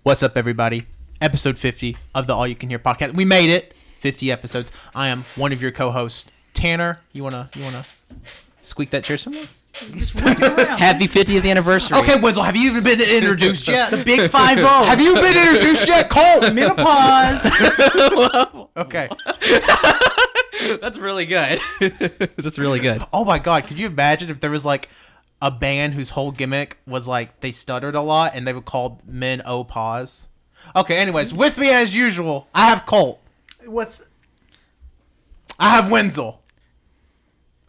What's up, everybody? Episode 50 of the All You Can Hear podcast. We made it. 50 episodes. I am one of your co-hosts, Tanner. You wanna squeak that chair somewhere? Happy 50th anniversary. Okay, Wenzel, have you even been introduced yet? The big 5-0. Have you been introduced yet, Colt? Menopause. Okay. That's really good. That's really good. Oh my God, could you imagine if there was like a band whose whole gimmick was like they stuttered a lot and they would call men pause? Okay, anyways, with me as usual, I have Colt. I have Wenzel.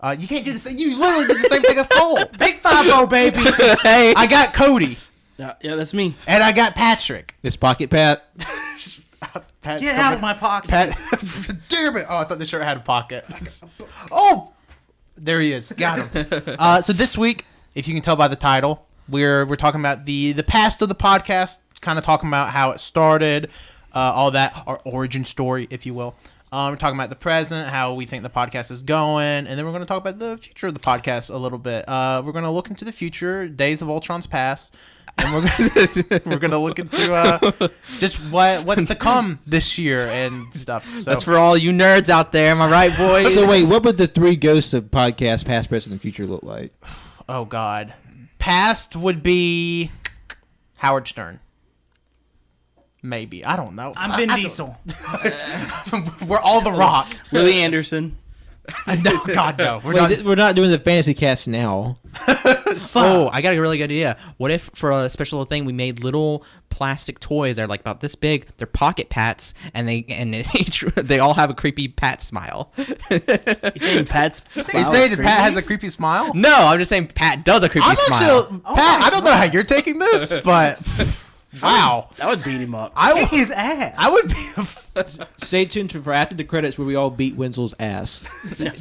You can't do the same. You literally did the same thing as Colt. Big 5-0, baby. Hey. I got Cody. Yeah, that's me. And I got Patrick. It's Pocket Pat. Pat, Get out of my pocket. Pat, damn it. Oh, I thought the shirt had a pocket. Oh, there he is. Got him. So this week, if you can tell by the title, we're talking about the past of the podcast, kind of talking about how it started, all that, our origin story, if you will. We're talking about the present, how we think the podcast is going, and then we're going to talk about the future of the podcast a little bit. We're going to look into the future, Days of Ultron's past, and we're going to look into just what's to come this year and stuff. So That's for all you nerds out there. Am I right, boys? So wait, what would the three ghosts of podcast, past, present, and future look like? Oh God, past would be Howard Stern. Maybe. I don't know. I'm Vin Diesel. We're all The Rock. Louis Anderson. No, God, no. We're not doing the fantasy cast now. Oh, I got a really good idea. What if for a special thing we made little plastic toys that are like about this big? They're pocket pats, and they all have a creepy Pat smile. You saying Pat's You saying that Pat has a creepy smile? No, I'm just saying Pat does a creepy smile. Pat, I don't know how you're taking this, but wow. That would beat him up. Kick his ass. I would be. Stay tuned for after the credits where we all beat Wenzel's ass.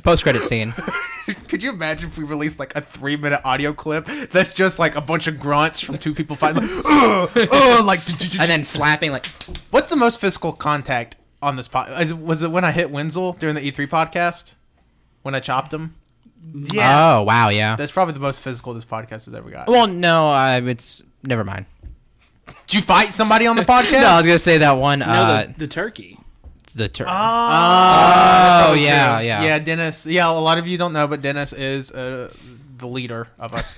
Post-credit scene. Could you imagine if we released like a 3-minute audio clip that's just like a bunch of grunts from two people fighting, like, And then slapping like. What's the most physical contact on this podcast? Was it when I hit Wenzel during the E3 podcast? When I chopped him? Yeah. Oh, wow, yeah. That's probably the most physical this podcast has ever got. Well, no, it's never mind. Did you fight somebody on the podcast? No, I was gonna say that one. No, the turkey. The turkey. Oh, yeah. Yeah, Dennis. Yeah, a lot of you don't know, but Dennis is the leader of us.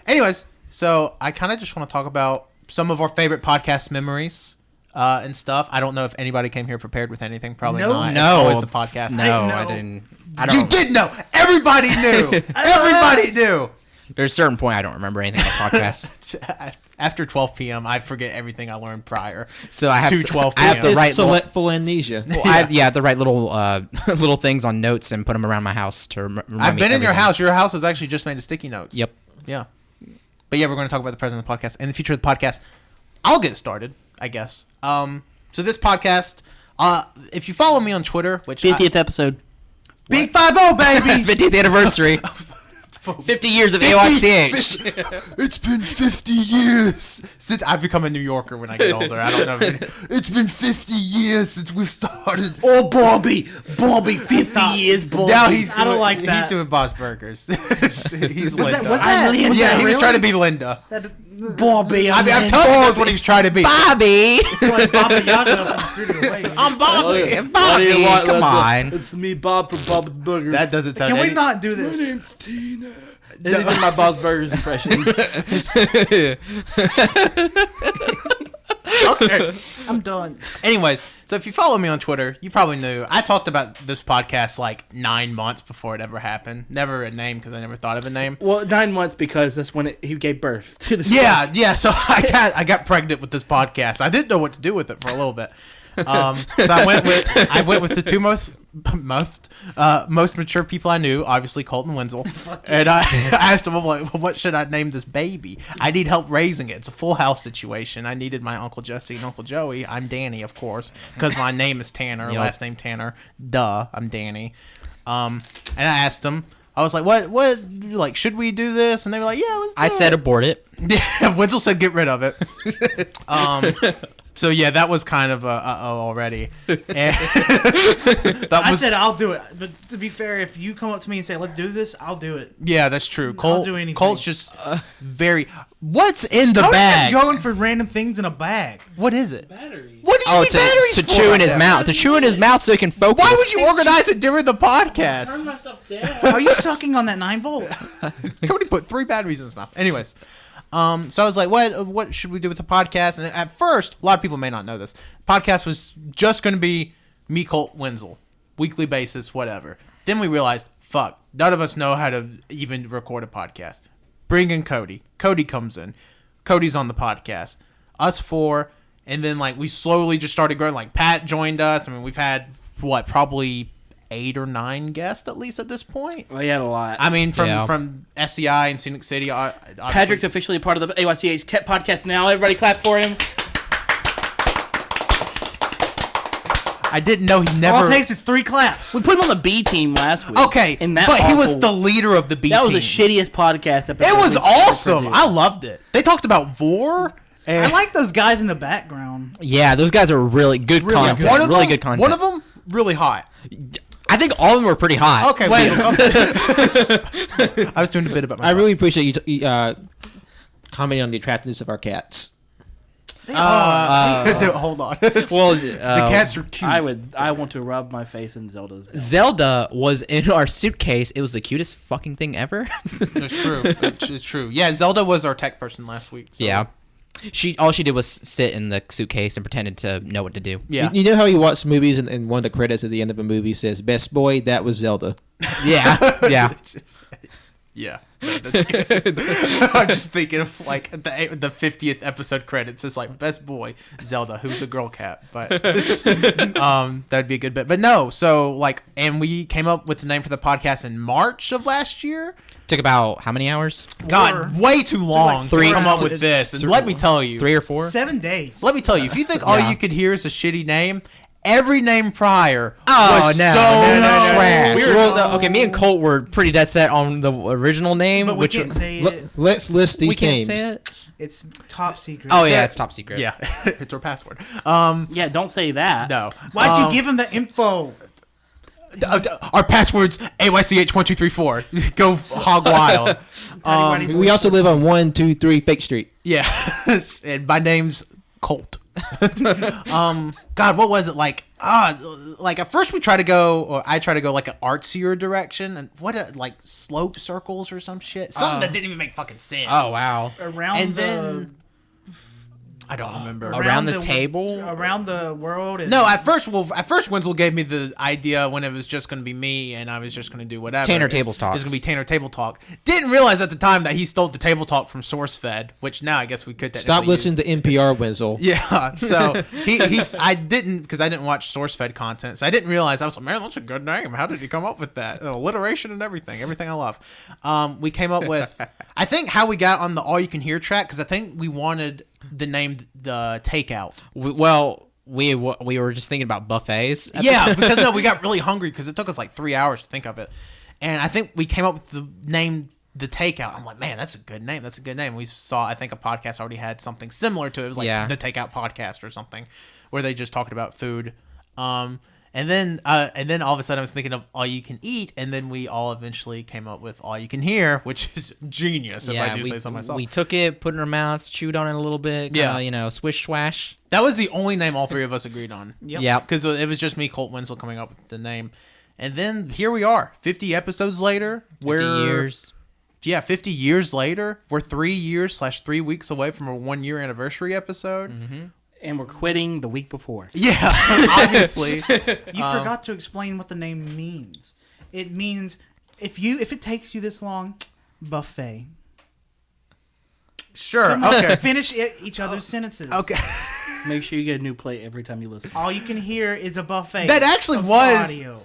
Anyways, so I kind of just want to talk about some of our favorite podcast memories and stuff. I don't know if anybody came here prepared with anything. Probably not. No. It's always the podcast. No, I didn't. You did know. Everybody knew. Everybody knew. There's a certain point I don't remember anything about podcasts. After 12 p.m., I forget everything I learned prior. So I have to 12 p.m. I have to write Selectful amnesia. Well, I have to write little things on notes and put them around my house to remind me. I've been in your everything. house. Your house has actually just made a sticky notes. Yep. Yeah. But yeah, we're going to talk about the present of the podcast and the future of the podcast. I'll get started, I guess. So this podcast, if you follow me on Twitter, which 50th episode. Big 5-0, baby. 50th anniversary. 50 years of AYCH. It's been 50 years since I've become a New Yorker when I get older. I don't know. It's been 50 years since we've started. Oh, Bobby, 50 years, Bobby. Now I don't like that. He's doing Bob's Burgers. He's Linda. Was that Linda? Yeah, he was Really? trying to be Linda. Bobby, I'm telling you, that's what he's trying to be. Bobby. like Bobby Yaga from Studio Away. I'm Bobby. Bobby, come on. It's me, Bob from Bob's Burgers. That doesn't sound. Can we not do this? My name's Tina. These are my Bob's Burgers impressions. Okay. I'm done. Anyways, so if you follow me on Twitter, you probably knew I talked about this podcast like 9 months before it ever happened. Never a name because I never thought of a name. Well, 9 months because that's when he gave birth to this. Yeah. So I got pregnant with this podcast. I didn't know what to do with it for a little bit. So I went with the two most mature people I knew, obviously Colt and Wenzel. And I asked them, I'm like, well, what should I name this baby? I need help raising it. It's a full house situation. I needed my Uncle Jesse and Uncle Joey. I'm Danny, of course, because my name is Tanner, last name Tanner. Duh, I'm Danny. And I asked them, I was like, what, like, should we do this? And they were like, yeah, let's do it. I said abort it. Yeah, Wenzel said get rid of it. So yeah, that was kind of already. I said I'll do it, but to be fair, if you come up to me and say let's do this, I'll do it. Yeah, that's true. I'll do anything. Colt's just very. What's in the Cody's bag? just going for random things in a bag. What is it? Batteries. What do you need batteries to for? chew in his mouth. To chew in his mouth so he can focus. Why would you organize it during the podcast? Turn myself down. Are you sucking on that 9-volt? Cody put 3 batteries in his mouth. Anyways, so I was like, what should we do with the podcast? And at first, a lot of people may not know this. Podcast was just going to be me, Colt, Wenzel, weekly basis, whatever. Then we realized, fuck, none of us know how to even record a podcast. Bring in Cody. Cody comes in. Cody's on the podcast. Us 4, and then like we slowly just started growing. Like Pat joined us. I mean, we've had probably 8 or 9 guests at least at this point. Well, you had a lot. I mean, from SEI and Scenic City. Patrick's officially a part of the AYCA's podcast now. Everybody clap for him. I didn't know he never. All it takes is 3 claps. We put him on the B team last week. Okay, but he was the leader of the B team. That was the shittiest podcast episode. It was awesome. produced. I loved it. They talked about Vor. And I like those guys in the background. Yeah, those guys are really good content. One of really them, good content. One of them really hot. I think all of them were pretty hot. Okay, wait. I was doing a bit about I myself. really appreciate you commenting on the attractiveness of our cats. Dude, hold on. Well, the cats are cute. I want to rub my face in Zelda's belly. Zelda was in our suitcase. It was the cutest fucking thing ever. It's true. It's true. Yeah, Zelda was our tech person last week. So. Yeah. All she did was sit in the suitcase and pretended to know what to do. Yeah. You know how you watch movies and one of the credits at the end of a movie says "Best Boy"? That was Zelda. Yeah. Yeah. Yeah. That's good. I'm just thinking of like the 50th episode credits. It's like best boy Zelda, who's a girl cat, but that'd be a good bit. But no, so like, and we came up with the name for the podcast in March of last year. Took about how many hours? God, way too long like to come up 3 with this. And let me tell you, 3 or 4? 7 days. let me tell you, if you think all you could hear is a shitty name, every name prior was no, so no. trash. We were okay. Me and Colt were pretty dead set on the original name, But we which can't say Let- it. Let's list these we can't names. say it. It's top secret. Oh yeah, it's top secret. Yeah, it's our password. Yeah, don't say that. No. Why'd you give him the info? Our password's AYCH1234. Go hog wild. We also live on 123 Fake Street. Yeah. And my name's Colt. God, what was it like? Like at first I try to go like an artsier direction, and like slope circles or some shit. Something that didn't even make fucking sense. Oh wow. Around And the then I don't remember. Around the table? around the world. No, at first Wenzel gave me the idea when it was just going to be me and I was just going to do whatever. Tanner It's Table Talks. going to be Tanner Table Talk. Didn't realize at the time that he stole the Table Talk from SourceFed, which now I guess we could Stop listening to NPR, Wenzel. Yeah, so I didn't, because I didn't watch SourceFed content, so I didn't realize. I was like, man, that's a good name. How did he come up with that? Alliteration and everything I love. We came up with, I think how we got on the All You Can Hear track, because I think we wanted the name the Takeout. We were just thinking about buffets. Yeah, because we got really hungry because it took us like 3 hours to think of it, and I think we came up with the name the Takeout. I'm like, man, that's a good name. That's a good name. We saw, I think, a podcast already had something similar to it. It was like the Takeout Podcast or something, where they just talked about food. And then all of a sudden I was thinking of All You Can Eat, and then we all eventually came up with All You Can Hear, which is genius if I do say so myself. We took it, put it in our mouths, chewed on it a little bit, swish swash. That was the only name all three of us agreed on. Yep. Yeah. Because it was just me, Colt Wenzel, coming up with the name. And then here we are, 50 episodes later. 50 years. Yeah, 50 years later. We're 3 years / 3 weeks away from our 1 year anniversary episode. Mm-hmm. And we're quitting the week before. Yeah, obviously. You forgot to explain what the name means. It means if it takes you this long, buffet. Sure. Okay. Finish each other's sentences. Okay. Make sure you get a new plate every time you listen. All you can hear is a buffet. That actually of was. audio.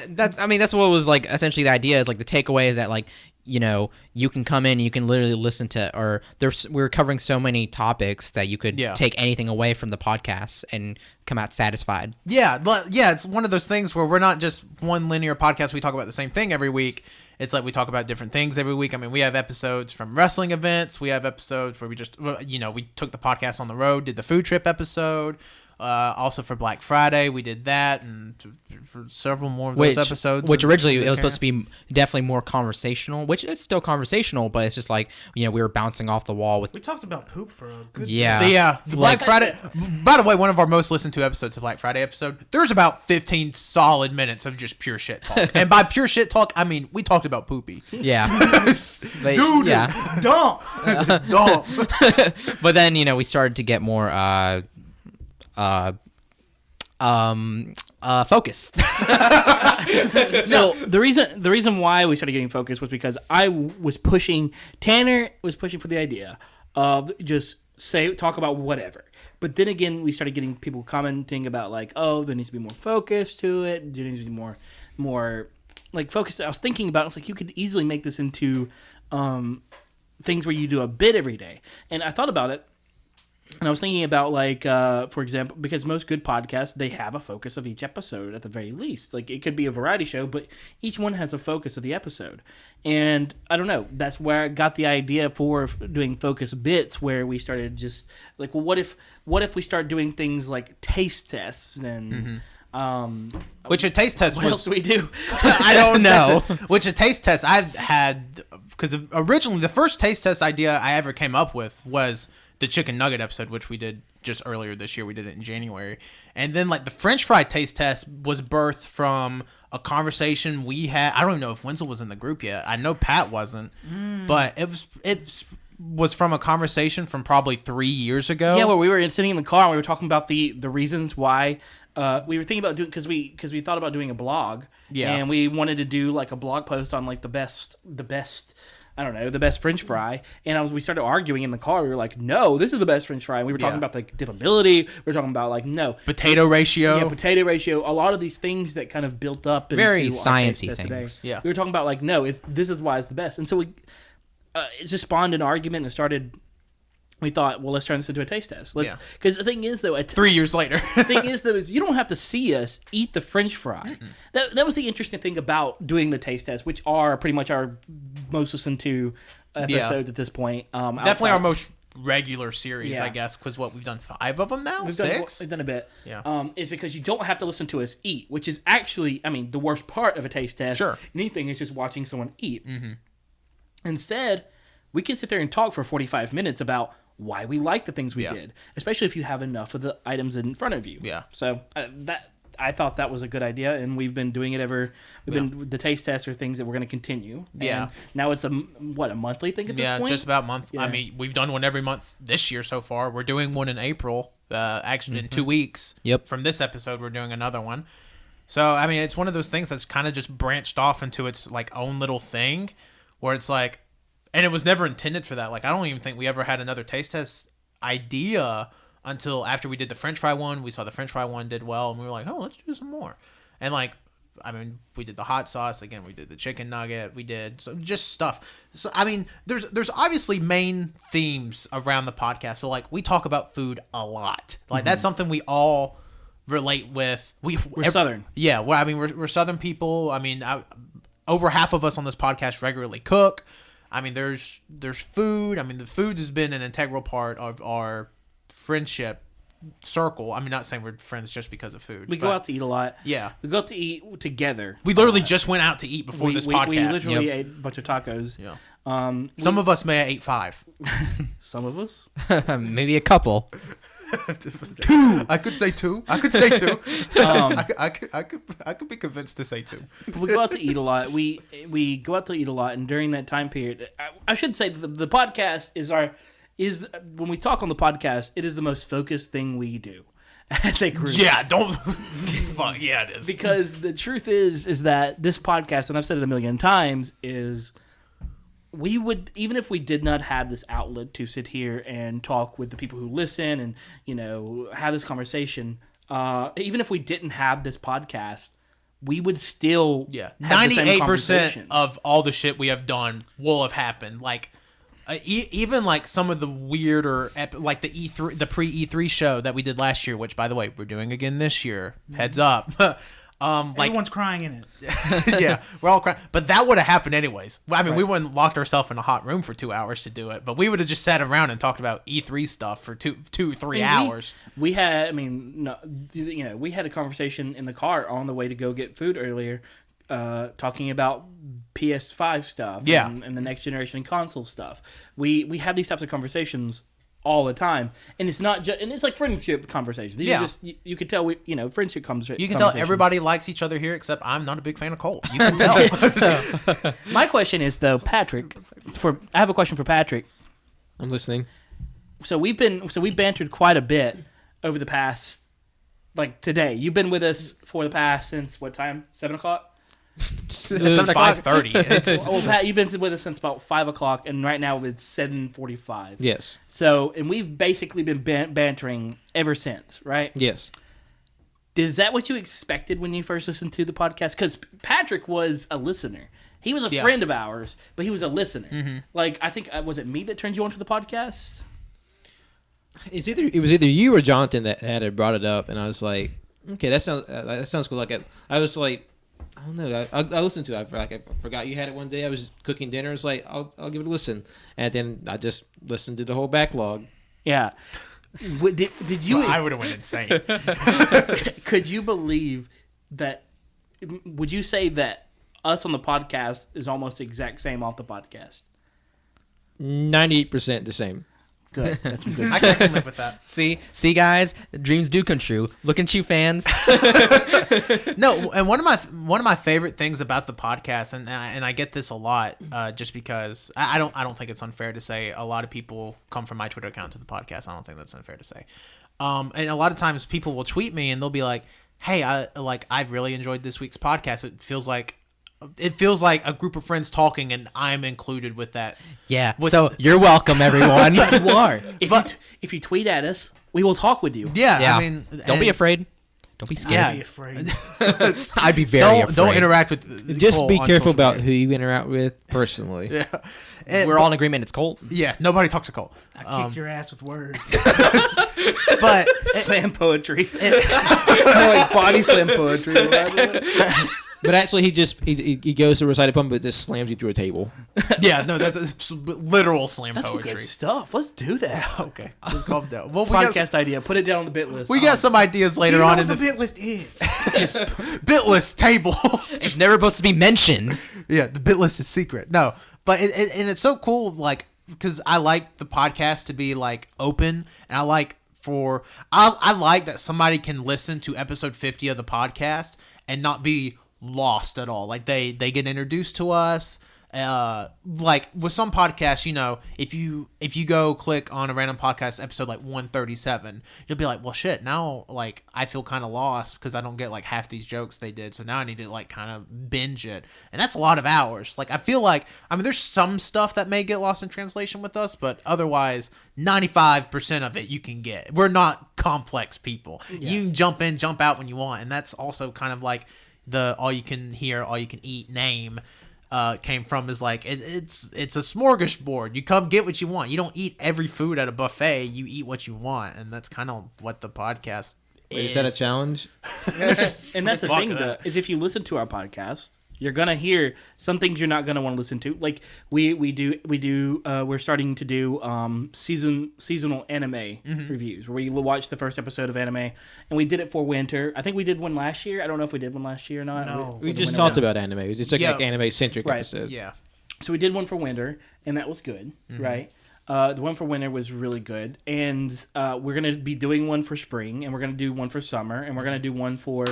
That's what was like essentially the idea is like the takeaway is that like you can come in, you can literally listen to, or we're covering so many topics that you could take anything away from the podcast and come out satisfied. Yeah, but it's one of those things where we're not just one linear podcast. We talk about the same thing every week. It's like we talk about different things every week. I mean, we have episodes from wrestling events. We have episodes where we just, we took the podcast on the road, did the food trip episode. Also for Black Friday, we did that, and for several more of those episodes. Which originally it was supposed to be definitely more conversational, which it's still conversational, but it's just like, we were bouncing off the wall with. We talked about poop for a good the Black Friday. By the way, one of our most listened to episodes, the Black Friday episode, there's about 15 solid minutes of just pure shit talk. And by pure shit talk, I mean we talked about poopy. Yeah. Dude, yeah. dump. Dump. But then, we started to get more focused. So the reason why we started getting focused was because Tanner was pushing for the idea of just talk about whatever. But then again, we started getting people commenting about like, oh, there needs to be more focus to it. There needs to be more like focus. I was thinking about it. It's like you could easily make this into things where you do a bit every day. And I thought about it. And I was thinking about, like, for example, because most good podcasts, they have a focus of each episode at the very least. Like, it could be a variety show, but each one has a focus of the episode. And I don't know, that's where I got the idea for doing focus bits, where we started just, like, well, what if we start doing things like taste tests and... Which a taste test what was... else do we do? I don't know. Which a taste test I've had... Because originally, the first taste test idea I ever came up with was... the chicken nugget episode, which we did just earlier this year. We did it in January. And then, like, the French fry taste test was birthed from a conversation we had. I don't even know if Wenzel was in the group yet. I know Pat wasn't. But it was from a conversation from probably 3 years ago. Yeah, where we were sitting in the car and we were talking about the reasons why we were thinking about doing, because we thought about doing a blog. Yeah. And we wanted to do, like, a blog post on, like, the best I don't know, the best French fry. And we started arguing in the car. We were like, no, this is the best French fry. And we were talking about the dippability. We were talking about, like, no. Potato ratio. Yeah, potato ratio. A lot of these things that kind of built up. Very into sciencey things. Today. Yeah. We were talking about, like, no, this is why it's the best. And so it just spawned an argument and started... We thought, well, let's turn this into a taste test. Because the thing is, though... 3 years later. The thing is, though, is you don't have to see us eat the French fry. That was the interesting thing about doing the taste test, which are pretty much our most listened to episodes at this point. Definitely our most regular series, I guess, because we've done 5 of them now? We've 6? We've done a bit. Yeah. Is because you don't have to listen to us eat, which is actually, I mean, the worst part of a taste test. Sure. Anything is just watching someone eat. Instead, we can sit there and talk for 45 minutes about why we like the things we did, especially if you have enough of the items in front of you. Yeah. So I thought that was a good idea, and we've been doing it the taste tests are things that we're going to continue. Yeah. And now it's a monthly thing at this point? Yeah, just about a month. Yeah. I mean, we've done one every month this year so far. We're doing one in April, actually in 2 weeks. Yep. From this episode, we're doing another one. So, I mean, it's one of those things that's kind of just branched off into its, like, own little thing, where it's like, and it was never intended for that. Like, I don't even think we ever had another taste test idea until after we did the French fry one. We saw the French fry one did well, and we were like, oh, let's do some more. And, like, I mean, we did the hot sauce. Again, we did the chicken nugget. We did just stuff. So, I mean, there's obviously main themes around the podcast. So, like, we talk about food a lot. Like, that's something we all relate with. We're Southern. Yeah, well, I mean, we're Southern people. I mean, over half of us on this podcast regularly cook. I mean, there's food. I mean, the food has been an integral part of our friendship circle. I mean, not saying we're friends just because of food. We go out to eat a lot. Yeah. We go out to eat together. We literally just went out to eat before this podcast. We literally ate a bunch of tacos. Yeah. Some of us may have ate 5. Some of us? Maybe a couple. 2. I could say 2. I could say 2. I could be convinced to say 2. We go out to eat a lot. We go out to eat a lot, and during that time period, I should say that the podcast is when we talk on the podcast, it is the most focused thing we do as a group. Yeah, don't. Fuck yeah, it is. Because the truth is that this podcast, and I've said it a million times, is. We would, even if we did not have this outlet to sit here and talk with the people who listen and, you know, have this conversation, even if we didn't have this podcast, we would still have 98% of all the shit we have done will have happened. Like, even like some of the weirder, like the E3, the pre-E3 show that we did last year, which, by the way, we're doing again this year. Heads up. Everyone's crying in it. Yeah, we're all crying. But that would have happened anyways. I mean, we wouldn't locked ourselves in a hot room for 2 hours to do it, but we would have just sat around and talked about E3 stuff for 3 hours. We had, we had a conversation in the car on the way to go get food earlier, talking about PS5 stuff, and the next generation console stuff. We have these types of conversations all the time, and it's not just, and it's like friendship conversations. These are just, you can tell friendship conversations. You can tell everybody likes each other here, except I'm not a big fan of Cole. You can tell. My question is though, Patrick. I have a question for Patrick. I'm listening. So we bantered quite a bit over the past, like today. You've been with us for the past since what time? 7 o'clock. It's 5:30. Well, Pat, you've been with us since about 5 o'clock, and right now it's 7:45. Yes. So, and we've basically been bantering ever since, right? Yes. Is that what you expected when you first listened to the podcast? Because Patrick was a listener. He was a friend of ours, but he was a listener. Mm-hmm. Like, I think, was it me that turned you on to the podcast? It was either you or Jonathan that had brought it up, and I was like, okay, that sounds cool. Like, I was like, I don't know. I listened to it. I forgot you had it one day. I was cooking dinner. I was like, I'll give it a listen. And then I just listened to the whole backlog. Yeah. Did you? I would have went insane. Could you believe that? Would you say that us on the podcast is almost the exact same off the podcast? 98% the same. Good. That's good. I can live with that. See, guys, dreams do come true. Look at you, fans. No, and one of my favorite things about the podcast, and I get this a lot, just because I don't think it's unfair to say a lot of people come from my Twitter account to the podcast. I don't think that's unfair to say. And a lot of times people will tweet me and they'll be like, "Hey, I really enjoyed this week's podcast. It feels like a group of friends talking, and I'm included with that." Yeah. So you're welcome, everyone. You are. If you tweet at us, we will talk with you. Yeah. I mean, don't be afraid. Don't be scared. Yeah. Be afraid. I'd be very afraid. Don't interact with. Just Cole be on careful social about media. who you interact with personally. Yeah. We're all in agreement. It's Colt. Yeah. Nobody talks to Cole. I kick your ass with words. But Slam poetry. Like body slam poetry. But actually, he goes to recite a poem, but just slams you through a table. yeah, no, that's literal slam That's some poetry. good stuff. Let's do that. Okay, calm down. Well, Podcast idea. Put it down on the bit list. We got some ideas Do later you know on what in the the bit list is? bit list tables. It's never supposed to be mentioned. Yeah, the bit list is secret. No, but and it's so cool, like, because I like the podcast to be like open, and I like that somebody can listen to episode 50 of the podcast and not be lost at all. Like they get introduced to us. Like with some podcasts, if you go click on a random podcast episode like 137, you'll be like, well, shit, now like I feel kind of lost because I don't get like half these jokes they did, so now I need to like kind of binge it, and that's a lot of hours. Like I feel like, I mean, there's some stuff that may get lost in translation with us, but otherwise 95% of it you can get. We're not complex people. Yeah. You can jump in, jump out when you want, and that's also kind of like the all you can hear, all you can eat name came from, is like it's a smorgasbord. You come get what you want. You don't eat every food at a buffet. You eat what you want, and that's kind of what the podcast is. Is that a challenge? And that's the thing, though, is if you listen to our podcast, you're gonna hear some things you're not gonna want to listen to. Like we're starting to do seasonal anime reviews, where we watch the first episode of anime, and we did it for winter. I think we did one last year. I don't know if we did one last year or not. No. We just talked about anime. It's just like an anime-centric episode. Yeah. So we did one for winter, and that was good, right? The one for winter was really good, and we're gonna be doing one for spring, and we're gonna do one for summer, and we're gonna do one for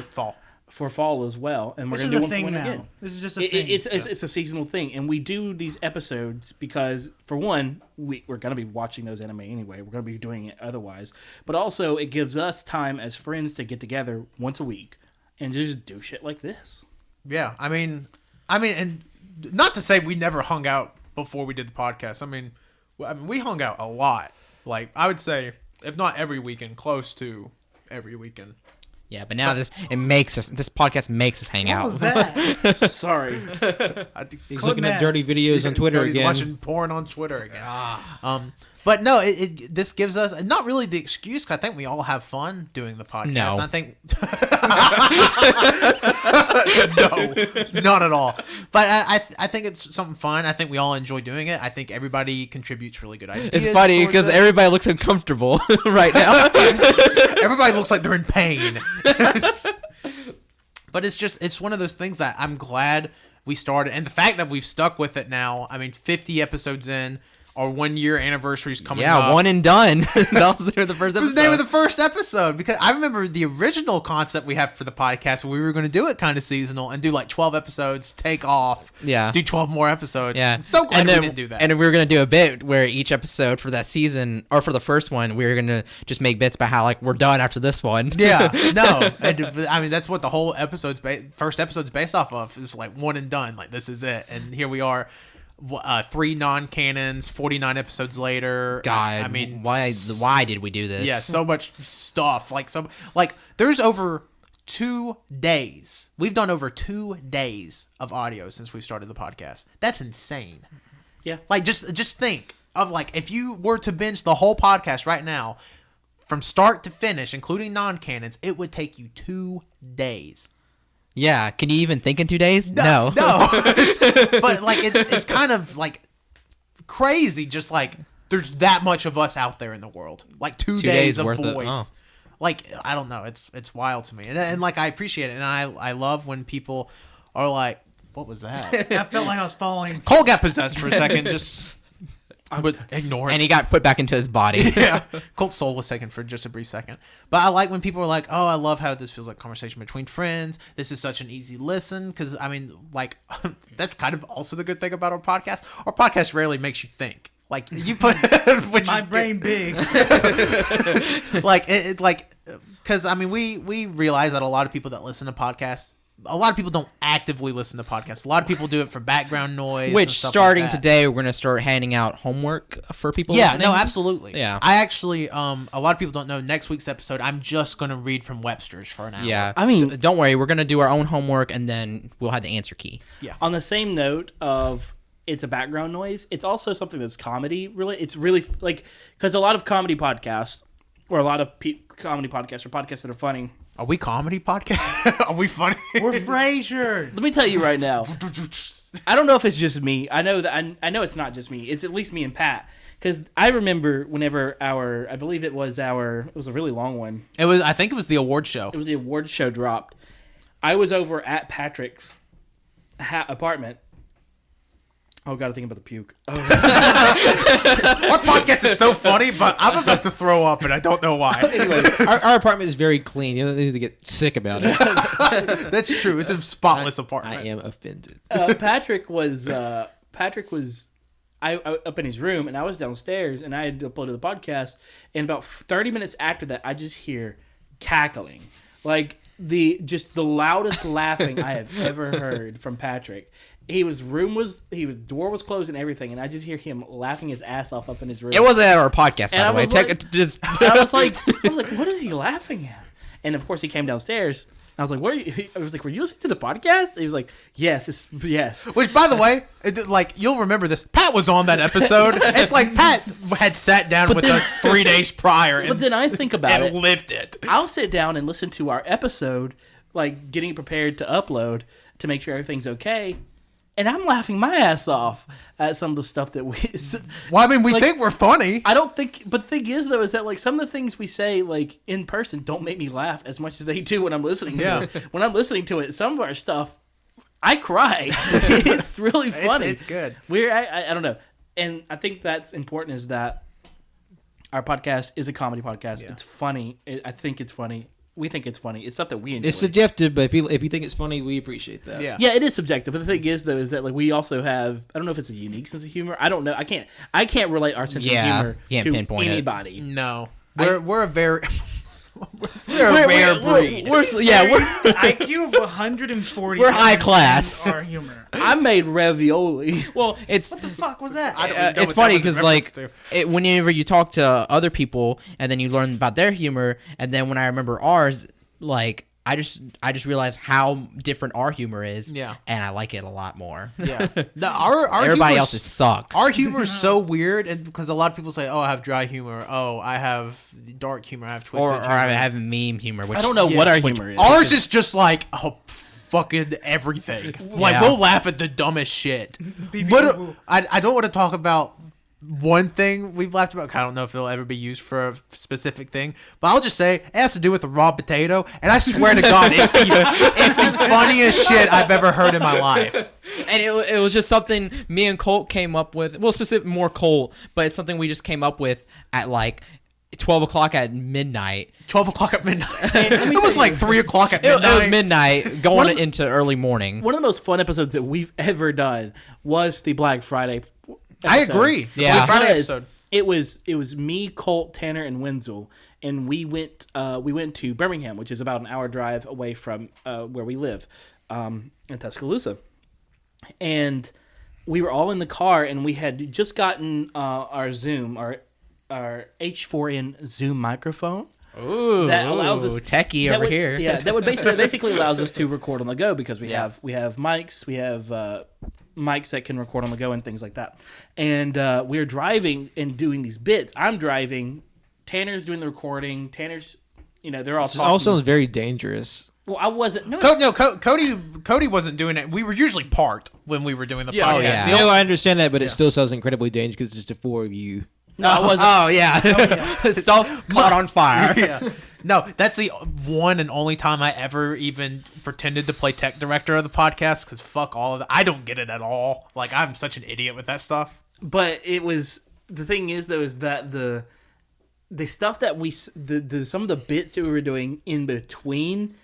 fall as well, and we're This gonna is do a one for thing winter now. again. This is just a thing. It's a seasonal thing, and we do these episodes because, for one, we're gonna be watching those anime anyway. We're gonna be doing it otherwise, but also it gives us time as friends to get together once a week and just do shit like this. Yeah, I mean, and not to say we never hung out before we did the podcast. I mean, we hung out a lot. Like, I would say, if not every weekend, close to every weekend. Yeah, but now this podcast makes us hang What out. was that? Sorry. He's looking at dirty videos on Twitter He's again. watching porn on Twitter again. But no, this gives us not really the excuse, because I think we all have fun doing the podcast. No. And I think no, not at all. But I think it's something fun. I think we all enjoy doing it. I think everybody contributes really good ideas. It's funny because everybody looks uncomfortable right now. Everybody looks like they're in pain. But it's one of those things that I'm glad we started, and the fact that we've stuck with it now. I mean, 50 episodes in. Our 1 year anniversary is coming up. Yeah, one and done. That was the first episode. It was the name of the first episode, because I remember the original concept we had for the podcast. We were going to do it kind of seasonal and do like 12 episodes, take off, do 12 more episodes. Yeah, I'm so glad we didn't do that. And we were going to do a bit where each episode for that season, or for the first one, we were going to just make bits about how like we're done after this one. Yeah, no, I mean that's what the whole first episode's based off of, is like one and done. Like this is it, and here we are. 3 non-canons, 49 episodes later. God, I mean, why did we do this? Yeah, so much stuff. There's over 2 days. We've done over 2 days of audio since we started the podcast. That's insane. Yeah. Like just think of like if you were to binge the whole podcast right now, from start to finish, including non-canons, it would take you 2 days. Yeah, can you even think in 2 days? No. But like it's kind of like crazy. Just like there's that much of us out there in the world. Like 2 days of worth voice. Like I don't know. It's wild to me, and like I appreciate it, and I love when people are like, "What was that?" I felt like I was falling. Cole got possessed for a second. Just would ignore it. And he got put back into his body. Yeah. Colt's soul was taken for just a brief second. But I like when people are like, oh, I love how this feels like conversation between friends. This is such an easy listen. Because, I mean, like, that's kind of also the good thing about our podcast. Our podcast rarely makes you think. Like, you put... My brain big. Because, I mean, we realize that a lot of people that listen to podcasts, a lot of people don't actively listen to podcasts. A lot of people do it for background noise. Which, and stuff starting like that. today, we're going to start handing out homework for people listening. No, absolutely. Yeah. I actually, a lot of people don't know, next week's episode, I'm just going to read from Webster's for an hour. Yeah. I mean... don't worry. We're going to do our own homework, and then we'll have the answer key. Yeah. On the same note of it's a background noise, it's also something that's comedy, really. It's really, like... Because a lot of comedy podcasts, or a lot of comedy podcasts, or podcasts that are funny... Are we comedy podcast? Are we funny? We're Frasier. Let me tell you right now. I don't know if it's just me. I know that I know it's not just me. It's at least me and Pat. Because I remember whenever I believe it was a really long one. I think it was the award show. It was the award show dropped. I was over at Patrick's apartment. Oh, God, I think about the puke. Oh. Our podcast is so funny, but I'm about to throw up, and I don't know why. Anyway, our apartment is very clean. You don't need to get sick about it. That's true. It's a spotless apartment. I am offended. Patrick was up in his room, and I was downstairs, and I had uploaded the podcast. And about 30 minutes after that, I just hear cackling, like the loudest laughing I have ever heard from Patrick. His door was closed and everything, and I just hear him laughing his ass off up in his room. It wasn't at our podcast, by the way. I was like, what is he laughing at? And of course, he came downstairs. I was like, "What are you?" I was like, "Were you listening to the podcast?" And he was like, "Yes, yes." Which, by the way, you'll remember this. Pat was on that episode. It's like Pat had sat down with us 3 days prior. But then I think about it. Lived it. I'll sit down and listen to our episode, like getting prepared to upload to make sure everything's okay. And I'm laughing my ass off at some of the stuff that we... Well, I mean, we think we're funny. I don't think... But the thing is, though, is that like some of the things we say like in person don't make me laugh as much as they do when I'm listening to it. When I'm listening to it, some of our stuff, I cry. It's really funny. It's good. I don't know. And I think that's important, is that our podcast is a comedy podcast. Yeah. It's funny. I think it's funny. We think it's funny. It's stuff that we enjoy. It's subjective, but if you think it's funny, we appreciate that. Yeah, it is subjective. But the thing is, though, is that like we also have, I don't know if it's a unique sense of humor. I don't know. I can't relate our sense of humor to anybody. No, we're a very we're a rare breed. We're IQ of 140. We're high class. Our humor. I made ravioli. Well, it's what the fuck was that? It's funny because whenever you talk to other people and then you learn about their humor, and then when I remember ours, like I just realized how different our humor is. Yeah. And I like it a lot more. Yeah. Our Everybody humor's- else's suck. Our humor is so weird, and because a lot of people say, "Oh, I have dry humor. Oh, I have dark humor. I have twisted Or humor." I have meme humor. Which I don't know what our humor is. Ours is just like fucking everything. Like Yeah. we'll laugh at the dumbest shit. I don't want to talk about one thing we've laughed about. I don't know if it'll ever be used for a specific thing, but I'll just say it has to do with the raw potato, and I swear to God, it's the funniest shit I've ever heard in my life. And it was just something me and Colt came up with. Well, more Colt, but it's something we just came up with at like 12 o'clock at midnight. 12 o'clock at midnight. It was like 3 o'clock at midnight. It was midnight, going into early morning. One of the most fun episodes that we've ever done was the Black Friday episode. I agree. The Yeah. Black Friday Because episode. It was me, Colt, Tanner, and Wenzel, and we went to Birmingham, which is about an hour drive away from where we live, in Tuscaloosa, and we were all in the car, and we had just gotten our Zoom, our H4n Zoom microphone. Ooh, That allows us techie that over would- here. Yeah, that would basically allows us to record on the go because we have mics, we have mics that can record on the go and things like that. And we're driving and doing these bits. I'm driving, Tanner's doing the recording. Tanner's, they're all It talking. all sounds very dangerous. Well, I wasn't. No, Cody wasn't doing it. We were usually parked when we were doing the podcast. Oh, yeah. The only- I understand that, but it still sounds incredibly dangerous because it's just the four of you. no, I wasn't. Oh yeah, stuff caught on fire. yeah. No, that's the one and only time I ever even pretended to play tech director of the podcast, because fuck all of that. I don't get it at all. Like, I'm such an idiot with that stuff. But it was, the thing is though, is that the stuff that some of the bits that we were doing in between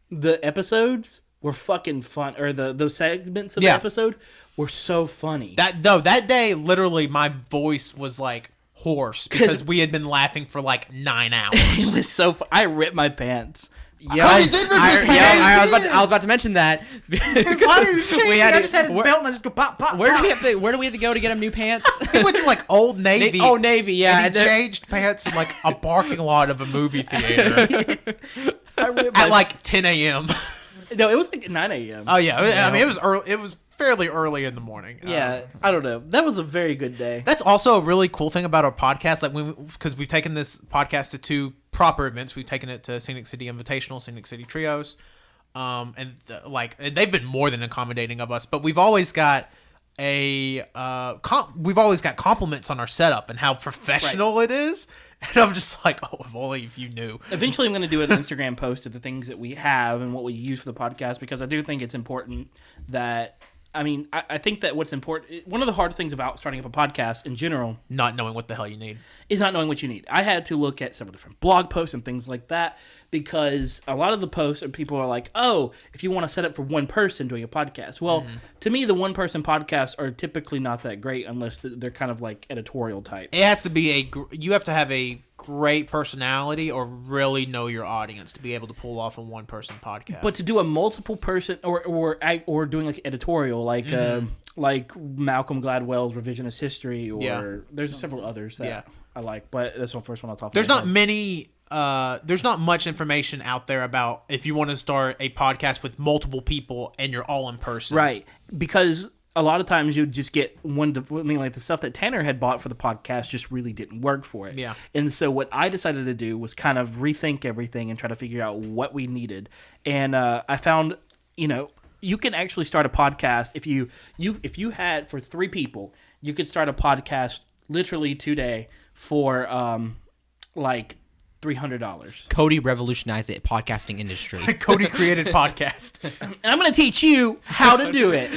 the episodes were fucking fun, or those segments of the episode were so funny. That day, literally, my voice was like hoarse because we had been laughing for like 9 hours. It was so fun. I ripped my pants. Yeah, Cody did rip his pants. I was about to mention that. I just had his belt and I just go pop, pop, Where pop. do we have to go to get him new pants? He went to like Old Navy. Navy, yeah. And he changed pants in like a parking lot of a movie theater I ripped at like 10 a.m. No, it was like 9 a.m. Oh yeah, I mean it was early. It was fairly early in the morning. Yeah, I don't know. That was a very good day. That's also a really cool thing about our podcast. Like, because we've taken this podcast to 2 proper events. We've taken it to Scenic City Invitational, Scenic City Trios, and they've been more than accommodating of us. But we've always got we've always got compliments on our setup and how professional it is. And I'm just like, oh, if only if you knew. Eventually, I'm going to do an Instagram post of the things that we have and what we use for the podcast, because I do think it's important that. I mean, I think that what's important, one of the hard things about starting up a podcast in general, Not knowing what the hell you need. is not knowing what you need. I had to look at several different blog posts and things like that, because a lot of the posts, people are like, oh, if you want to set up for one person doing a podcast. Well, to me, the one-person podcasts are typically not that great unless they're kind of like editorial type. It has to be you have to have a great personality or really know your audience to be able to pull off a one-person podcast. But to do a multiple person or doing like editorial, like Malcolm Gladwell's Revisionist History, or there's several others that I like, but that's the first one I'll talk about. There's not many. There's not much information out there about if you want to start a podcast with multiple people and you're all in person. Right, because a lot of times you just get one. I mean, like the stuff that Tanner had bought for the podcast just really didn't work for it. Yeah. And so what I decided to do was kind of rethink everything and try to figure out what we needed. And I found, you can actually start a podcast if you had, for 3 people, you could start a podcast literally today for like $300. Cody revolutionized the podcasting industry. Cody created podcast. And I'm going to teach you how to do it.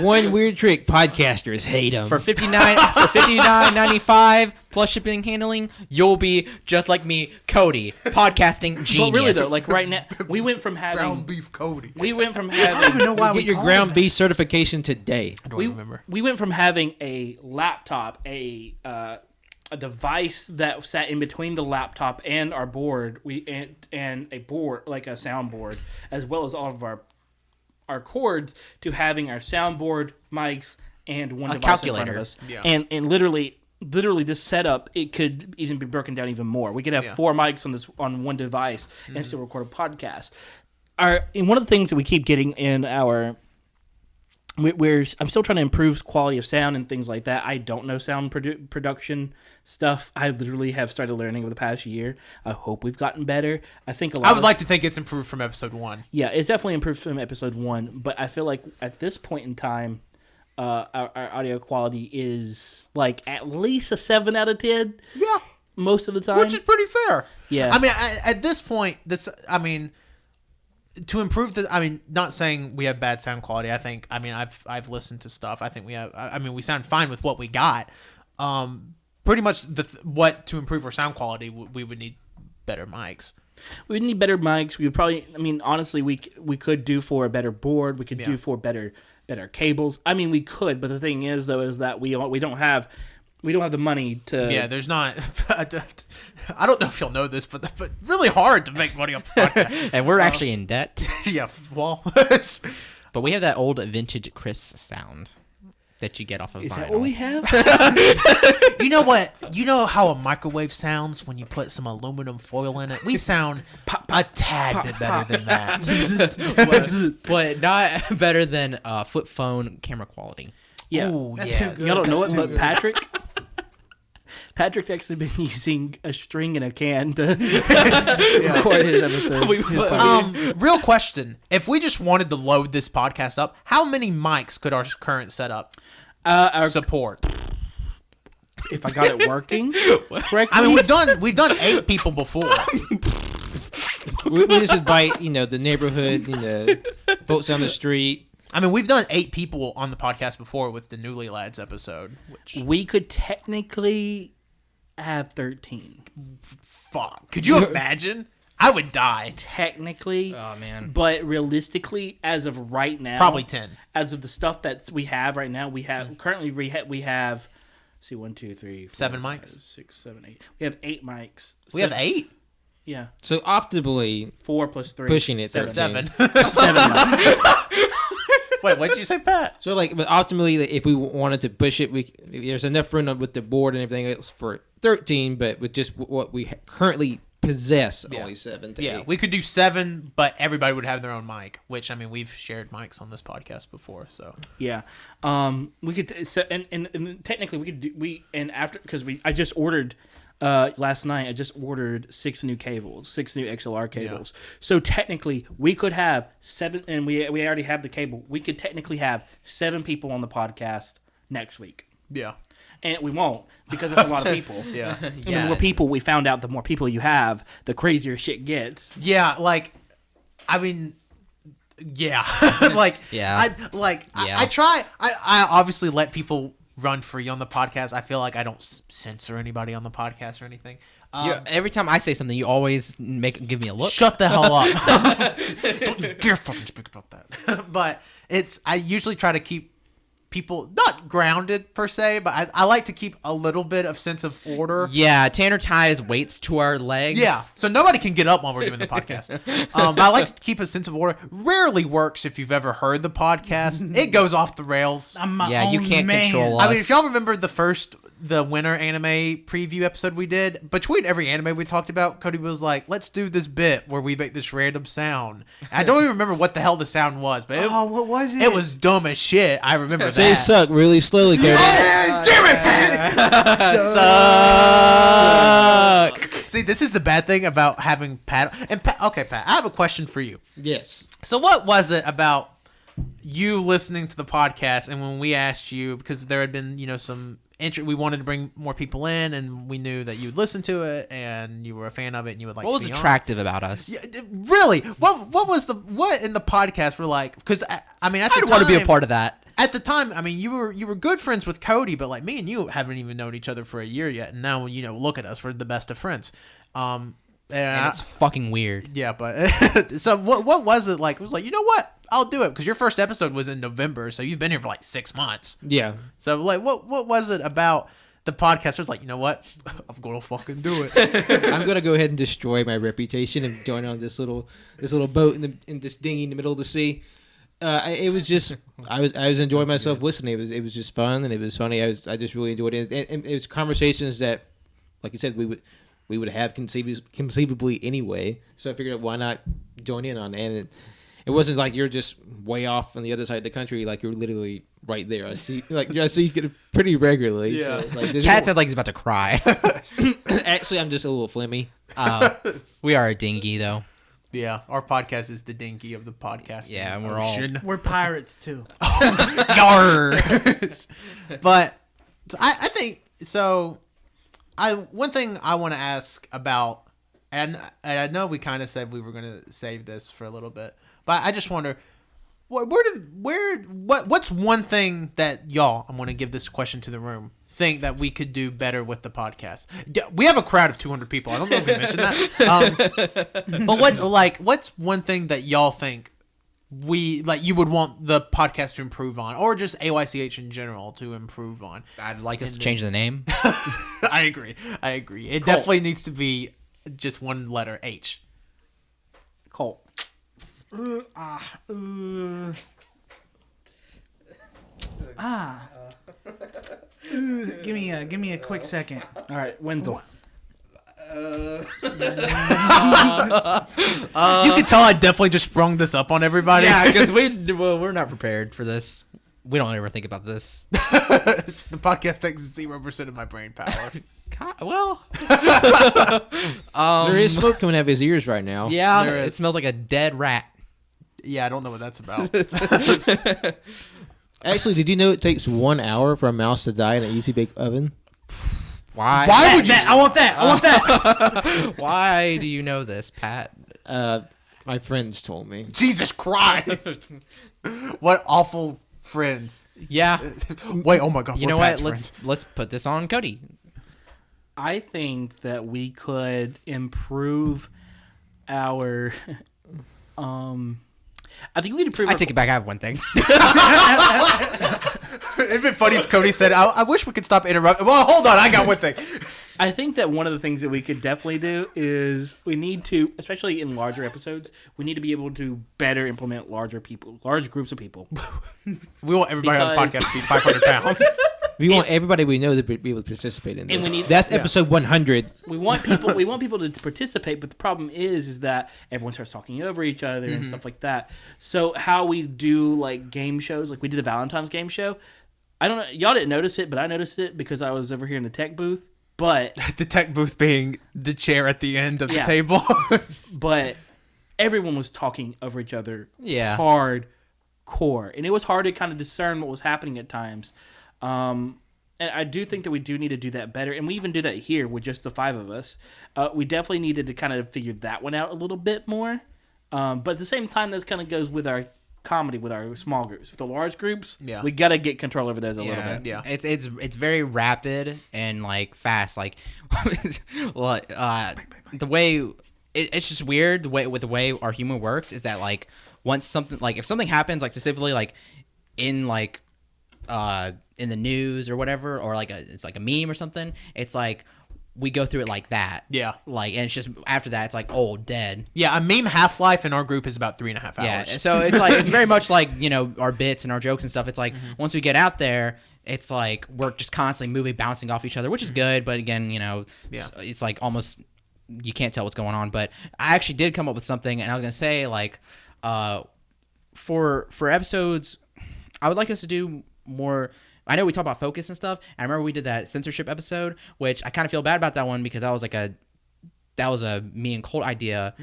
One weird trick, podcasters hate them. For $59.95 plus shipping and handling, you'll be just like me, Cody, podcasting genius. But really though, like right now, we went from having Ground beef Cody. we went from I don't having even know why we Get your call ground him beef certification today. I don't remember. we went from having a laptop, a device that sat in between the laptop and our board, and a board, like a soundboard, as well as all of our cords, to having our soundboard, mics, and one device calculator. in front of us. Yeah. And literally literally this setup, it could even be broken down even more. We could have 4 mics on one device and still record a podcast. And one of the things that we keep getting in I'm still trying to improve quality of sound and things like that. I don't know sound production stuff. I literally have started learning over the past year. I hope we've gotten better. I would like to think it's improved from episode 1. Yeah, it's definitely improved from episode 1. But I feel like at this point in time, our audio quality is like at least a 7 out of 10. Yeah, most of the time, which is pretty fair. Yeah, I mean, at this point, to improve the, not saying we have bad sound quality. I've listened to stuff. I think we have. We sound fine with what we got. Pretty much what to improve our sound quality, we would need better mics. We would need better mics. We would probably. Honestly, we could do for a better board. We could do for better cables. We could, but the thing is, though, is that we don't have the money to. Yeah, there's not. I don't know if you'll know this, but really hard to make money off the podcast. And we're actually in debt. Yeah, well. But we have that old vintage crisp sound that you get off of vinyl. Is that what we have? You know what? You know how a microwave sounds when you put some aluminum foil in it? We sound a tad bit better than that. But not better than flip phone camera quality. Yeah. Ooh, yeah. Y'all don't know it, but Patrick's actually been using a string and a can to record his episode. Real question. If we just wanted to load this podcast up, how many mics could our current setup support? If I got it working correctly. We've done 8 people before. we just invite, the neighborhood, folks on the street. We've done 8 people on the podcast before with the Newly Lads episode. Which we could technically have 13. Fuck. Could you imagine? I would die. Technically. Oh, man. But realistically, as of right now. Probably 10. As of the stuff that we have right now, we have 1, 2, 3, 4, 7 mics? 5, 6, 7, 8. We have 8 mics. We have 8? Yeah. So optimally 4 plus 3. Pushing it 7. 7 mics. Wait, what did you say, Pat? So but optimally, if we wanted to push it, there's enough room with the board and everything else for 13, but with just what we currently possess, only 7 to 8. We could do 7, but everybody would have their own mic, which, we've shared mics on this podcast before, so. Yeah. We could, and technically we could do, because I just ordered, last night I just ordered 6 new cables, 6 new XLR cables. Yeah. So technically we could have 7, and we already have the cable. We could technically have 7 people on the podcast next week. Yeah. And we won't, because it's a lot of people. Yeah. And the more people we found out, the more people you have, the crazier shit gets. Yeah, I obviously let people run free on the podcast. I feel like I don't censor anybody on the podcast or anything. Every time I say something, you always give me a look. Shut the hell up. Don't you dare fucking speak about that. But I usually try to keep people not grounded per se, but I like to keep a little bit of sense of order. Yeah, Tanner ties weights to our legs. Yeah, so nobody can get up while we're doing the podcast. But I like to keep a sense of order. Rarely works if you've ever heard the podcast. It goes off the rails. I'm my own you can't man. control us. If y'all remember the winter anime preview episode we did, between every anime we talked about, Cody was like, let's do this bit where we make this random sound. And I don't even remember what the hell the sound was, but what was it? It was dumb as shit. I remember Say that. suck really slowly, Cody. Damn it, Suck. See, this is the bad thing about having Pat. Okay, Pat, I have a question for you. Yes. So what was it about you listening to the podcast, and when we asked you, because there had been, some we wanted to bring more people in, and we knew that you'd listen to it and you were a fan of it and you would like what was attractive about us? Yeah, really, what in the podcast were like, because I'd want to be a part of that. At the time, you were good friends with Cody, but like me and you haven't even known each other for a year yet, and now look at us, we're the best of friends. And it's fucking weird. Yeah, but so what was it like? It was like, you know what? I'll do it, because your first episode was in November, so you've been here for like 6 months. Yeah. So like, what was it about the podcast? It was like, you know what? I'm gonna fucking do it. I'm gonna go ahead and destroy my reputation and join on this little boat in this dinghy in the middle of the sea. It was just I was enjoying myself listening. It was just fun and it was funny. I just really enjoyed it. And it was conversations that, like you said, we would have conceivably anyway. So I figured out why not join in on it. And it wasn't like you're just way off on the other side of the country. Like you're literally right there. I see you get it pretty regularly. Yeah. So, like, Cat said like he's about to cry. actually, I'm just a little flimmy. We are a dingy though. Yeah, our podcast is the dinky of the podcast. Yeah, and we're all We're pirates too. Yar. But so I think so. One thing I want to ask about, and I know we kind of said we were going to save this for a little bit, but I just wonder, what's one thing that y'all, I'm going to give this question to the room, think that we could do better with the podcast? We have a crowd of 200 people. I don't know if we mentioned that. But what's one thing that y'all think you would want the podcast to improve on, or just AYCH in general to improve on? I'd like us to change the name. I agree. It definitely needs to be just one letter, H. Colt. Give me a quick second. All right, Wendell. You can tell I definitely just sprung this up on everybody. Yeah, because we're not prepared for this. We don't ever think about this. The podcast takes 0% of my brain power. Well, there is smoke coming out of his ears right now. yeah, There it is. smells like a dead rat. Yeah, I don't know what that's about. Actually, did you know it takes 1 hour for a mouse to die in an easy bake oven? Why? Why would you? I want that. Why do you know this, Pat? My friends told me. Jesus Christ! What awful friends. Yeah. Wait, oh my God. You we're know Pat's what? friends. Let's put this on Cody. I think that we could improve our. I think we could improve. I take it back. I have one thing. It'd been funny if Cody said, I wish we could stop interrupting. Well, hold on. I got one thing. I think that one of the things that we could definitely do is we need to, especially in larger episodes, we need to be able to better implement large groups of people. We want everybody on the Because- podcast to be 500 pounds. We want everybody we know to be able to participate in this. And we need- That's episode 100. We want people to participate, but the problem is that everyone starts talking over each other and stuff like that. So how we do like game shows, like we did the Valentine's game show. I don't know, y'all didn't notice it, but I noticed it because I was over here in the tech booth. But The tech booth being the chair at the end of the Yeah. table. but everyone was talking over each other Yeah. hardcore, and it was hard to kind of discern what was happening at times. And I do think that we do need to do that better, and we even do that here with just the 5 of us. We definitely needed to kind of figure that one out a little bit more. But at the same time, this kind of goes with our comedy, with our small groups. With the large groups, Yeah. we got to get control over those a little bit. Yeah. It's very rapid and like fast. Like, the way it's just weird. The way our humor works is that like once something like if something happens like specifically like in like in the news or whatever, or like it's like a meme or something, it's like we go through it like that. Yeah. Like, and it's just after that, it's like old dead. Yeah, a meme half-life in our group is about 3.5 hours. Yeah. So it's like it's very much like, you know, our bits and our jokes and stuff. It's like once we get out there, it's like we're just constantly bouncing off each other, which is good. But again, you know, Yeah. it's like almost you can't tell what's going on. But I actually did come up with something, and I was gonna say like for episodes, I would like us to do more. I know we talk about focus and stuff. And I remember we did that censorship episode, which I kind of feel bad about that one because that was a me and Colt idea,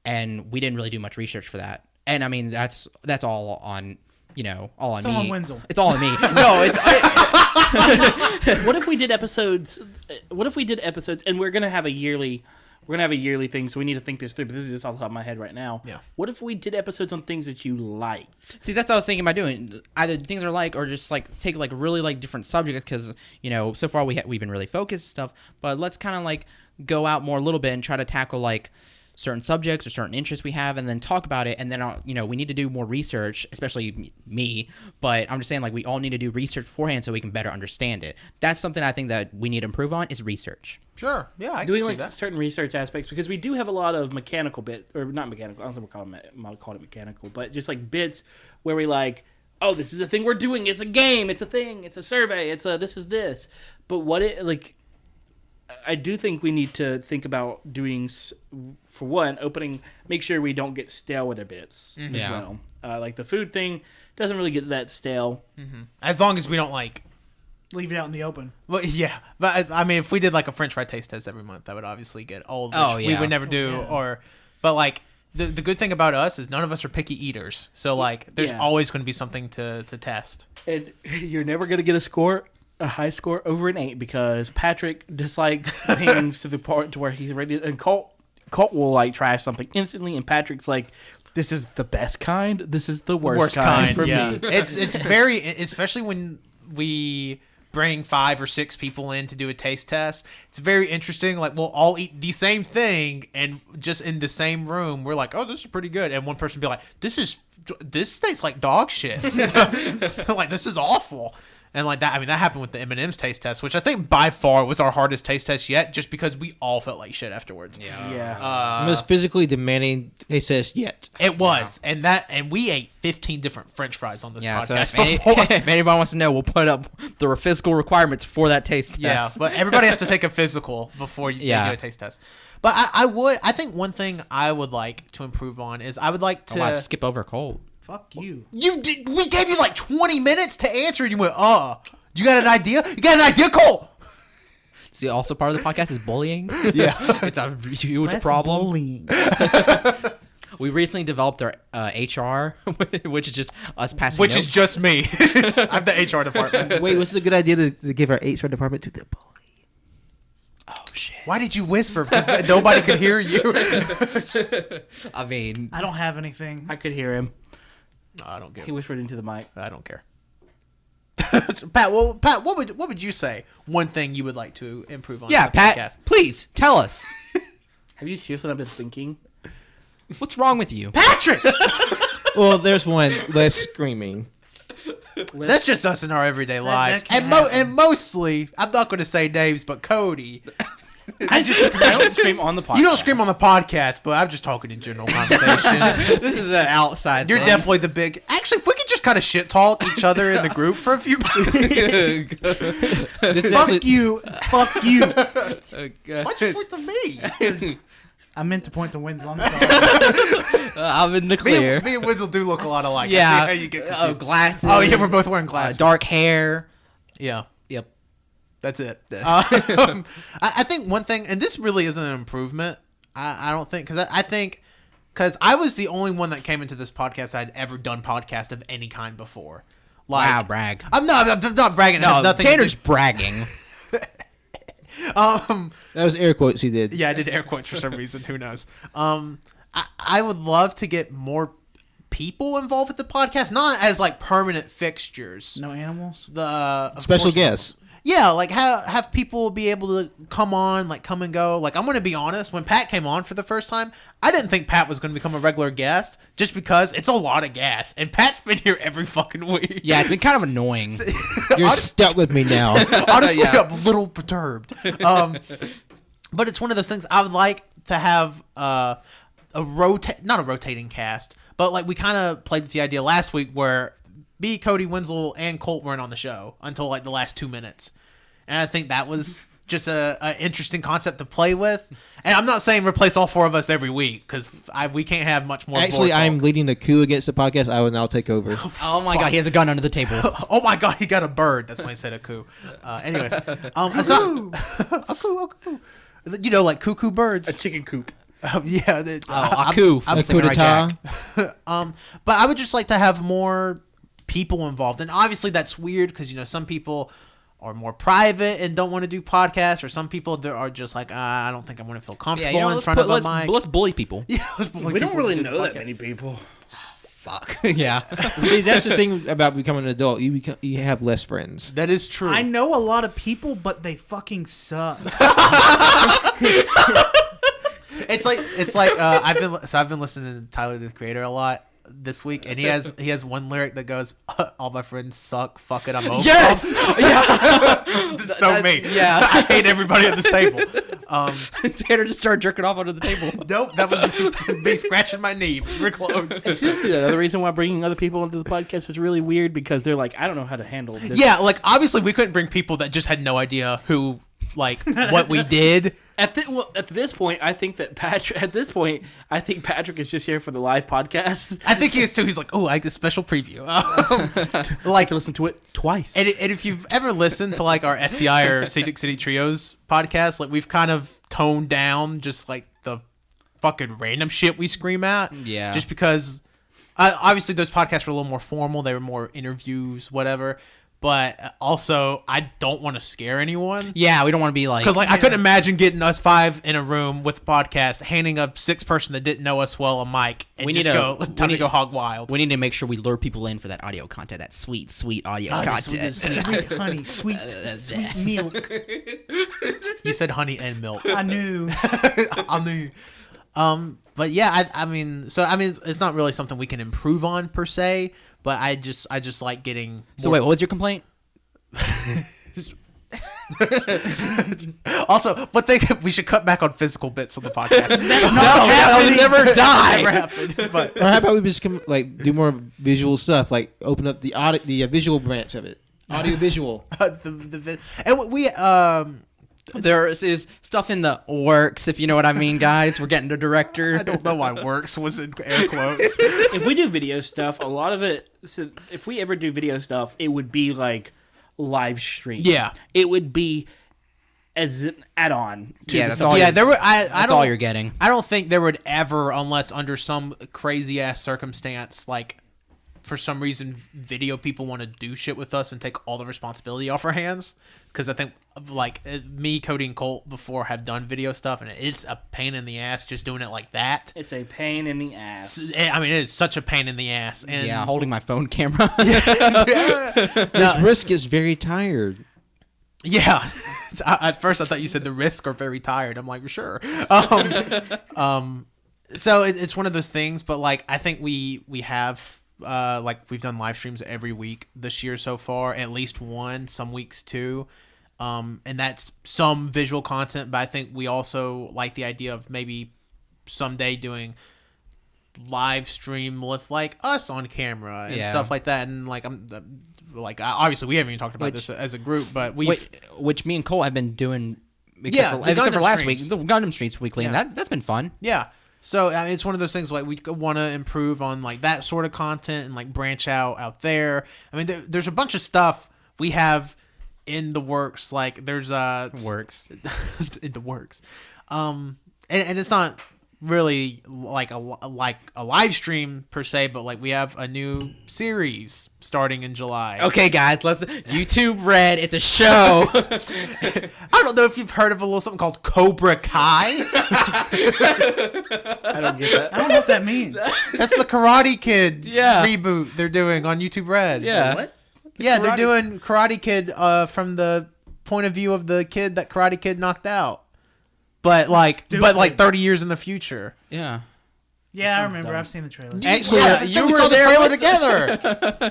and we didn't really do much research for that. And I mean, that's all on, you know, all on It's me. all on Wenzel. It's all on me. No, it's What if we did episodes? And we're gonna have a yearly thing, so we need to think this through. But this is just off the top of my head right now. Yeah. What if we did episodes on things that you like? see, that's what I was thinking about doing. Either things I like, or just like take like really like different subjects, because you know so far we've been really focused and stuff. But let's kind of like go out more a little bit and try to tackle like certain subjects or certain interests we have, and then talk about it. And then we need to do more research, especially me. But I'm just saying, like, we all need to do research beforehand so we can better understand it. That's something I think that we need to improve on is research. Sure. Yeah, I doing can see like that. certain research aspects, because we do have a lot of mechanical bits, or not mechanical. I don't think we'll call it mechanical, but just like bits where we like, oh, this is a thing we're doing. It's a game. It's a thing. It's a survey. It's a this is this. But what it like. I do think we need to think about doing, for one, make sure we don't get stale with our bits as well. Like the food thing doesn't really get that stale. Mm-hmm. As long as we don't like leave it out in the open. Well, yeah, but I mean, if we did like a French fry taste test every month, that would obviously get old. Which we would never do. But like the good thing about us is none of us are picky eaters, so like there's always going to be something to test. And you're never going to get a high score over an 8 because Patrick dislikes things to the point to where he's ready. And Colt will like try something instantly, and Patrick's like, "This is the best kind. This is the worst kind for me." It's very, especially when we bring 5 or 6 people in to do a taste test. It's very interesting. Like we'll all eat the same thing, and just in the same room, we're like, "Oh, this is pretty good," and one person will be like, "This tastes like dog shit." Like this is awful. And like that, I mean, that happened with the M&M's taste test, which I think by far was our hardest taste test yet, just because we all felt like shit afterwards. Most physically demanding taste test yet. It was, and we ate 15 different French fries on this podcast. So if anybody wants to know, we'll put up the physical requirements for that taste test. Yeah, but everybody has to take a physical before you do a taste test. But I think one thing I would like to improve on is I would like to. Oh, wow, skip over Colt. Fuck you. We gave you like 20 minutes to answer, and you went, you got an idea? You got an idea, Cole? See, also part of the podcast is bullying. Yeah. It's a huge problem. Bullying. We recently developed our HR, which is just us passing Which notes. is just me. I'm the HR department. Wait, what's the good idea to give our HR department to the bully? Oh, shit. Why did you whisper? Because nobody could hear you. I mean... I don't have anything. I could hear him. No, I don't get it. He whispered into the mic. I don't care. Pat, what would you say? One thing you would like to improve on? Yeah, the Pat, podcast? please tell us. Have you seriously not been thinking? What's wrong with you? Patrick! Well, there's one less screaming. That's just us in our everyday lives. that And mostly, I'm not going to say names, but Cody. I don't scream on the podcast. You don't scream on the podcast, but I'm just talking in general conversation. This is an outside You're thing. definitely the big... Actually, if we could just kind of shit talk each other in the group for a few minutes. Fuck you. Fuck you. Why'd you point to me? I meant to point to Winslow. I'm sorry. I'm in the clear. Me and Winslow do look a lot alike. Yeah. I see how you get confused. Glasses. Oh, yeah, we're both wearing glasses. Dark hair. Yeah. Yep. That's it. I think one thing, and this really isn't an improvement, I don't think, because I was the only one that came into this podcast I'd ever done podcast of any kind before. Like, Wow, brag. I'm not bragging. It No, has nothing Tanner's bragging. That was air quotes he did. Yeah, I did air quotes for some reason. Who knows? I would love to get more people involved with the podcast, not as like permanent fixtures. No animals? Special guests. Yeah, like have people be able to come on, like come and go. Like I'm going to be honest, when Pat came on for the first time, I didn't think Pat was going to become a regular guest just because it's a lot of gas. And Pat's been here every fucking week. Yeah, it's been kind of annoying. You're stuck with me now. Honestly, I'm a little perturbed. But it's one of those things I would like to have not a rotating cast, but like we kind of played with the idea last week where me, Cody, Winslow, and Colt weren't on the show until like the last 2 minutes. And I think that was just a interesting concept to play with. And I'm not saying replace all 4 of us every week because we can't have much more. Actually, I'm leading the coup against the podcast. I will now take over. Oh my god, he has a gun under the table. Oh my god, he got a bird. That's why he said a coup. Anyways, a coup. You know, like cuckoo birds. A chicken coop. Yeah. A coup. I'm That's coup like d'etat. But I would just like to have more people involved. And obviously that's weird because, you know, some people are more private and don't want to do podcasts, or some people that are just like, I don't think I'm going to feel comfortable in front of a mic. Let's bully people. Yeah, let's bully We don't people really to do the know that podcast. many people. Fuck. Yeah. See, that's the thing about becoming an adult. You have less friends. That is true. I know a lot of people, but they fucking suck. it's like I've been listening to Tyler the Creator a lot this week, and he has one lyric that goes, "All my friends suck. Fuck it, I'm over." Yes. Yeah. It's so me. Yeah. I hate everybody at this table. Tanner just started jerking off under the table. Nope, that was me scratching my knee. We're close. It's just another reason why bringing other people into the podcast is really weird because they're like, I don't know how to handle this. Yeah, like obviously we couldn't bring people that just had no idea who, like, what we did. At this point, I think Patrick is just here for the live podcast. I think he is too. He's like, oh, I get a special preview. Like to listen to it twice. And if you've ever listened to like our SCI or Scenic City Trios podcast, like we've kind of toned down just like the fucking random shit we scream at. Yeah. Just because obviously those podcasts were a little more formal. They were more interviews, whatever. But also, I don't want to scare anyone. Yeah, we don't want to be like... Because I couldn't imagine getting us 5 in a room with a podcast, handing a 6th person that didn't know us well a mic, and to go hog wild. We need to make sure we lure people in for that audio content, that sweet, sweet audio content. Sweet honey, sweet milk. You said honey and milk. I knew. I knew. But yeah, I mean, it's not really something we can improve on per se. But I just like getting. So wait, what was your complaint? Also, but we should cut back on physical bits on the podcast. That'll never die. Never happened. But Or how about we just do more visual stuff, like open up the visual branch of it, audio visual. And we There is stuff in the works, if you know what I mean, guys. We're getting a director. I don't know why "works" was in air quotes. If we do video stuff, a lot of it. So if we ever do video stuff, it would be like live stream. Yeah, it would be as an add-on. To Yeah, the that's stuff. all. Yeah, there were. That's all you're getting. I don't think there would ever, unless under some crazy ass circumstance, like for some reason, video people want to do shit with us and take all the responsibility off our hands. Because I think, like, me, Cody, and Colt before have done video stuff, and it's a pain in the ass just doing it like that. It's a pain in the ass. I mean, it is such a pain in the ass. And Yeah, holding my phone camera. This wrist gets very tired. Yeah. At first, I thought you said the wrists are very tired. I'm like, sure. So it's one of those things, but, like, I think we have... like we've done live streams every week this year so far, at least one, some weeks two, and that's some visual content. But I think we also like the idea of maybe someday doing live stream with like us on camera and stuff like that. And like obviously we haven't even talked about this as a group, but which me and Cole have been doing. Except for last week, the Gundam Streets weekly, and that's been fun. Yeah. So I mean, it's one of those things like we want to improve on like that sort of content and like branch out there. I mean, there's a bunch of stuff we have in the works. Like there's works in the works, and it's not really like a live stream per se, but like we have a new series starting in July. Okay, guys, let's YouTube Red. It's a show. I don't know if you've heard of a little something called Cobra Kai. I don't get that. I don't know what that means. That's the Karate Kid Yeah. reboot they're doing on YouTube Red. Yeah. What? Yeah, they're doing Karate Kid from the point of view of the kid that Karate Kid knocked out. But like 30 years in the future. Yeah. Yeah, I remember. I've seen the trailer. Actually, You saw the trailer together.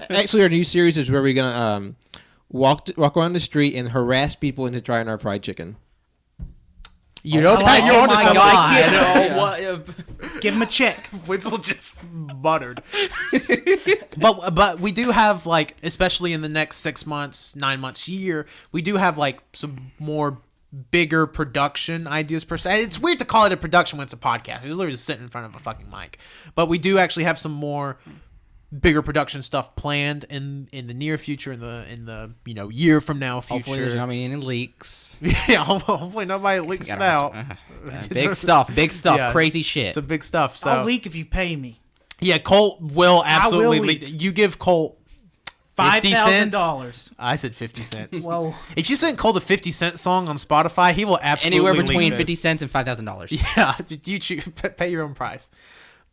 actually, our new series is where we're gonna walk around the street and harass people into trying our fried chicken. You know, Pat, you're Oh on to my something. God. Give him a check. Witzel just muttered. But we do have like, especially in the next 6 months, 9 months, year, we do have like some more bigger production ideas per se. It's weird to call it a production when it's a podcast. You're literally sitting in front of a fucking mic. But we do actually have some more bigger production stuff planned in the near future, in the year from now future. Hopefully there's not any leaks. Yeah, hopefully nobody leaks it out. Big stuff, Yeah, crazy shit. Some big stuff. So I'll leak if you pay me. yeah, Colt will absolutely leak. leak. You give Colt 50 cents. $5,000. I said 50 cents. Well, If you send Cole the 50 Cent song on Spotify, he will absolutely Anywhere leak between this. 50 cents and $5,000. Yeah, you pay your own price.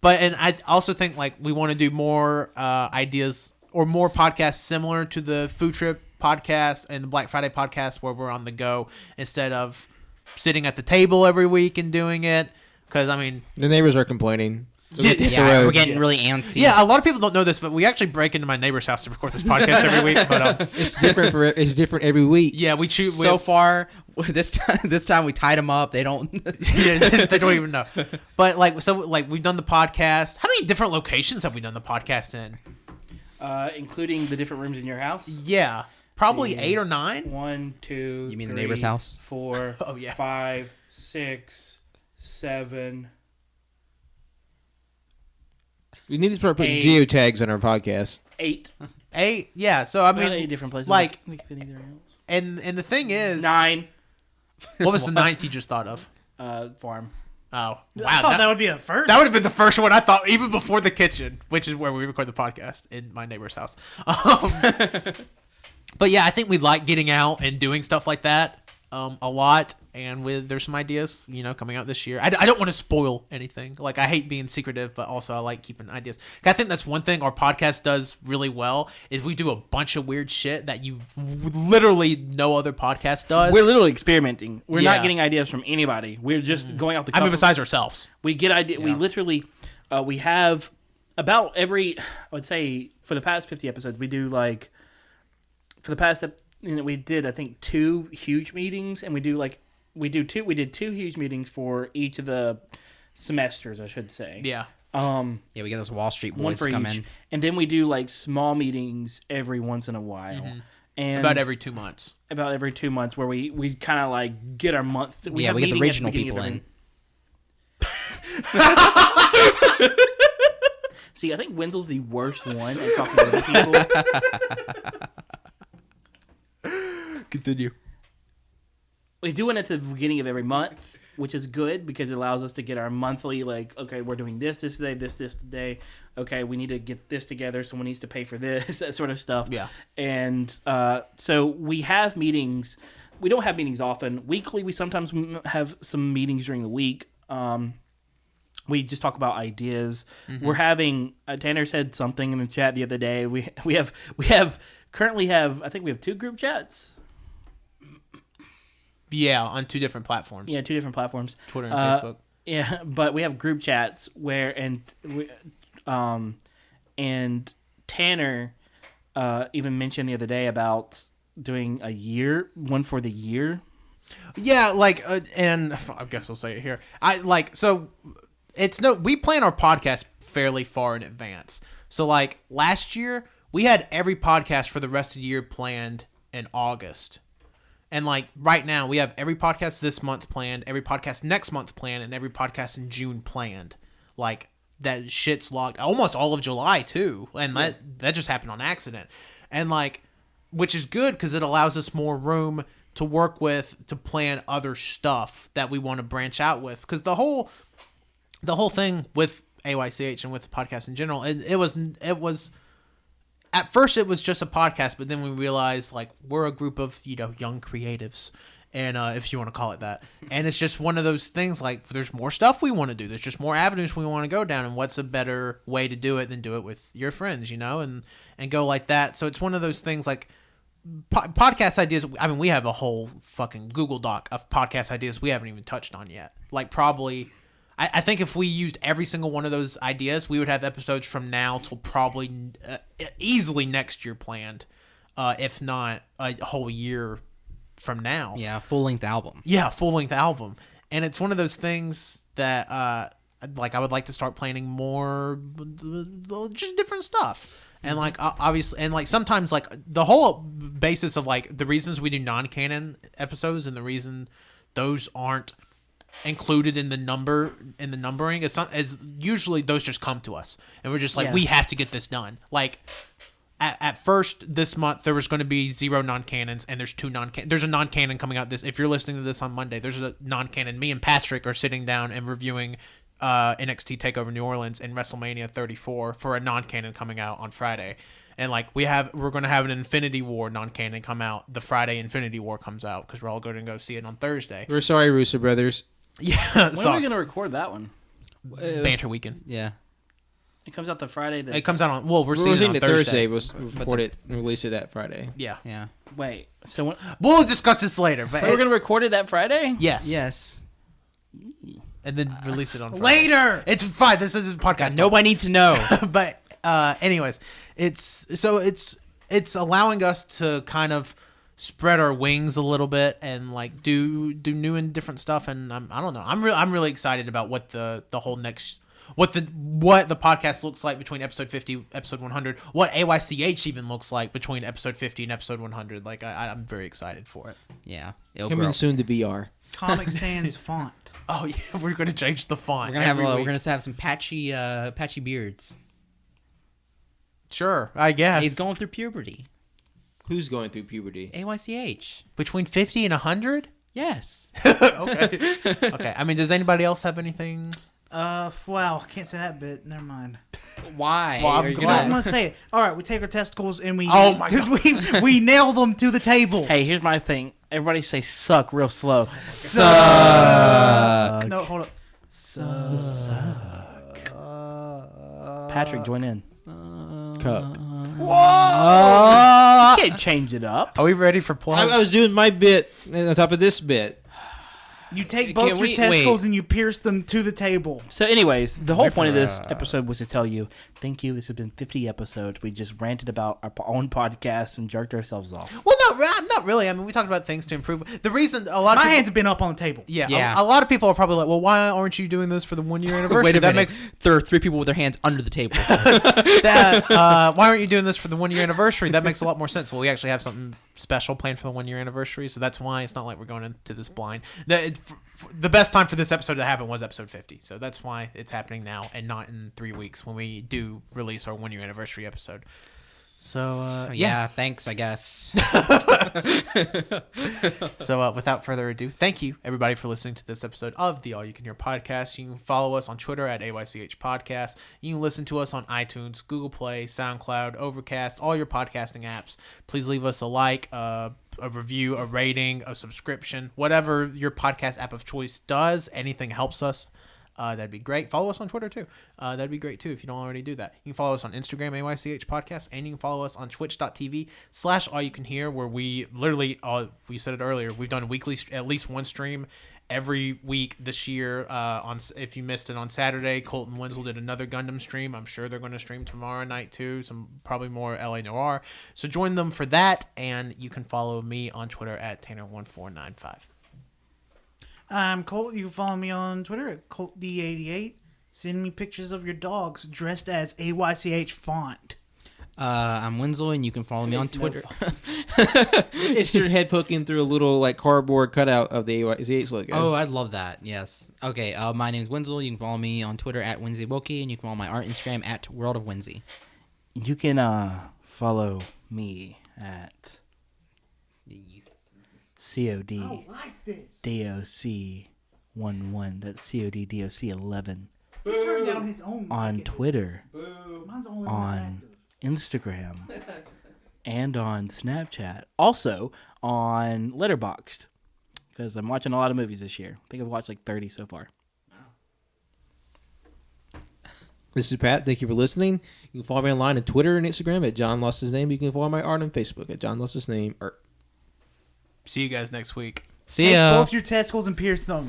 But and I also think like we want to do more ideas or more podcasts similar to the Food Trip podcast and the Black Friday podcast where we're on the go instead of sitting at the table every week and doing it. Because, I mean... The neighbors are complaining. So Yeah, we're getting really antsy. Yeah, a lot of people don't know this, but we actually break into my neighbor's house to record this podcast every week. But it's different every week. Yeah, we choose. So far, this time we tied them up. They don't. Yeah, they don't even know. But we've done the podcast. How many different locations have we done the podcast in? Including the different rooms in your house. Yeah, probably 8 or 9. 1, 2. You mean 3, the neighbor's house? 4. Oh, yeah. 5, 6, 7. We need to start putting 8. geotags on our podcast. 8. 8. Yeah. So I mean, 8 different places. Like, We could put either else. and the thing is, 9. What was the 9th you just thought of? Farm. Oh, wow. I thought that would be a first. That would have been the first one I thought, even before the kitchen, which is where we record the podcast in my neighbor's house. But yeah, I think we like getting out and doing stuff like that a lot. And there's some ideas, coming out this year. I don't want to spoil anything. Like, I hate being secretive, but also I like keeping ideas. I think that's one thing our podcast does really well is we do a bunch of weird shit that you literally no other podcast does. We're literally experimenting. We're Yeah. not getting ideas from anybody. We're just going off the cuff. besides ourselves. We get idea. We literally, we have about every. I would say for the past 50 episodes, we do like. For the past, we did I think 2 huge meetings, and we did 2 huge meetings for each of the semesters, I should say. Yeah. Yeah, we get those Wall Street One boys for to come each, in. and then we do like small meetings every once in a while. And About every 2 months. About every 2 months, where we kind of like get our month. We get the regional people in. See, I think Wenzel's the worst one at talking to other people. Continue. We do it at the beginning of every month, which is good because it allows us to get our monthly, like, okay, we're doing this today, this today. Okay, we need to get this together. Someone needs to pay for this, that sort of stuff. Yeah. And so we have meetings. We don't have meetings often. Weekly, we sometimes have some meetings during the week. We just talk about ideas. We're having Tanner said something in the chat the other day. We currently have I think we have 2 group chats. Yeah, on 2 different platforms. Yeah, 2 different platforms. Twitter and Facebook. Yeah, but we have group chats where and Tanner even mentioned the other day about doing one for the year. Yeah, and I guess I'll say it here. We plan our podcast fairly far in advance. So last year we had every podcast for the rest of the year planned in August. And right now we have every podcast this month planned, every podcast next month planned, and every podcast in June planned. That shit's locked. Almost all of July too. And that just happened on accident. And which is good because it allows us more room to work with to plan other stuff that we want to branch out with. Because the whole thing with AYCH and with the podcast in general, it was at first it was just a podcast, but then we realized we're a group of young creatives, and if you want to call it that, and it's just one of those things there's more stuff we want to do. There's just more avenues we want to go down, and what's a better way to do it than do it with your friends, and go like that. So it's one of those things podcast ideas. I mean, we have a whole fucking Google Doc of podcast ideas we haven't even touched on yet. Probably. I think if we used every single one of those ideas, we would have episodes from now till probably easily next year planned, if not a whole year from now. Yeah, full-length album. Yeah, full-length album. And it's one of those things that, I would like to start planning more, just different stuff. And, obviously, and, sometimes, the whole basis of, the reasons we do non-canon episodes and the reason those aren't included in the numbering is usually those just come to us and we're just we have to get this done. At first this month there was going to be 0 non-canons, and there's 2 there's a non-canon coming out if you're listening to this on Monday. There's a non-canon. Me and Patrick are sitting down and reviewing NXT TakeOver New Orleans and WrestleMania 34 for a non-canon coming out on Friday. And we're going to have an Infinity War non-canon come out the Friday Infinity War comes out, because we're all going to go see it on Thursday. We're sorry, Russo Brothers. Yeah. When are we going to record that one? Banter weekend. Yeah. It comes out the Friday. It comes out on. Well, we're seeing it on Thursday. We'll record it and release it that Friday. Yeah. Yeah. Wait. So we'll discuss this later. But we're going to record it that Friday? Yes. Yes. and then release it on Friday. Later. It's fine. This is a podcast. God, nobody needs to know. But anyways, it's allowing us to kind of spread our wings a little bit and like do new and different stuff. And I don't know. I'm really excited about what the whole next what the podcast looks like between episode 50, episode 100, what AYCH even looks like between episode 50 and episode 100. Like I'm very excited for it. Yeah, Coming soon to VR. Comic Sans font. Oh yeah, we're gonna change the font. We're gonna have some patchy beards. Sure, I guess. He's going through puberty. Who's going through puberty? AYCH. Between 50 and 100? Yes. Okay. Okay. I mean, does anybody else have anything? Wow, can't say that bit. Never mind. Why? Well, I'm Are you glad. I'm gonna say it. All right, we take our testicles and we Oh my God. we nail them to the table. Hey, here's my thing. Everybody say "suck" real slow. No, hold up. Patrick, join in. Cup. You can't change it up. Are we ready for plugs? I was doing my bit on top of this bit. You take both your testicles and you pierce them to the table. So, anyways, the whole point of this episode was to tell you, thank you. This has been 50 episodes. We just ranted about our own podcast and jerked ourselves off. Well, not really. I mean, we talked about things to improve. The reason a lot of My people, hands have been up on the table. a lot of people are probably like, well, why aren't you doing this for the 1 year anniversary? Wait a that minute. There are 3 people with their hands under the table. why aren't you doing this for the 1 year anniversary? That makes a lot more sense. Well, we actually have something special planned for the 1 year anniversary, so that's why it's not like we're going into this blind. The best time for this episode to happen was episode 50, so that's why it's happening now and not in 3 weeks when we do release our 1 year anniversary episode. So yeah, thanks, I guess. So without further ado, thank you everybody for listening to this episode of the All You Can Hear podcast. You can follow us on Twitter at AYCH Podcast. You can listen to us on iTunes, Google Play, SoundCloud, Overcast, all your podcasting apps. Please leave us a like, a review, a rating, a subscription, whatever your podcast app of choice does. Anything helps us. That'd be great. Follow us on Twitter too. That'd be great too if you don't already do that. You can follow us on Instagram, AYCH Podcast, and you can follow us on twitch.tv/AllYouCanHear, where we literally, we said it earlier, we've done weekly, at least one stream every week this year. If you missed it on Saturday, Colton Wenzel did another Gundam stream. I'm sure they're going to stream tomorrow night too. Probably more LA Noir. So join them for that, and you can follow me on Twitter at Tanner1495. I'm Colt. You can follow me on Twitter at ColtD88. Send me pictures of your dogs dressed as AYCH font. I'm Wenzel, and you can follow me on Twitter. It's your head poking through a little like cardboard cutout of the AYCH logo. Oh, I'd love that. Yes. Okay. My name's Wenzel. You can follow me on Twitter at WenzyWoki, and you can follow my art Instagram at World of Wenzy. You can follow me at COD DOC11. That's COD DOC11 He turned down his own on Twitter, Mine's the only one on that's Instagram, and on Snapchat. Also on Letterboxd, because I'm watching a lot of movies this year. I think I've watched like 30 so far. This is Pat. Thank you for listening. You can follow me online on Twitter and Instagram at John Lost His Name. You can follow my art on Facebook at John Lost His Name. See you guys next week. See Take ya. both your testicles and pierce them.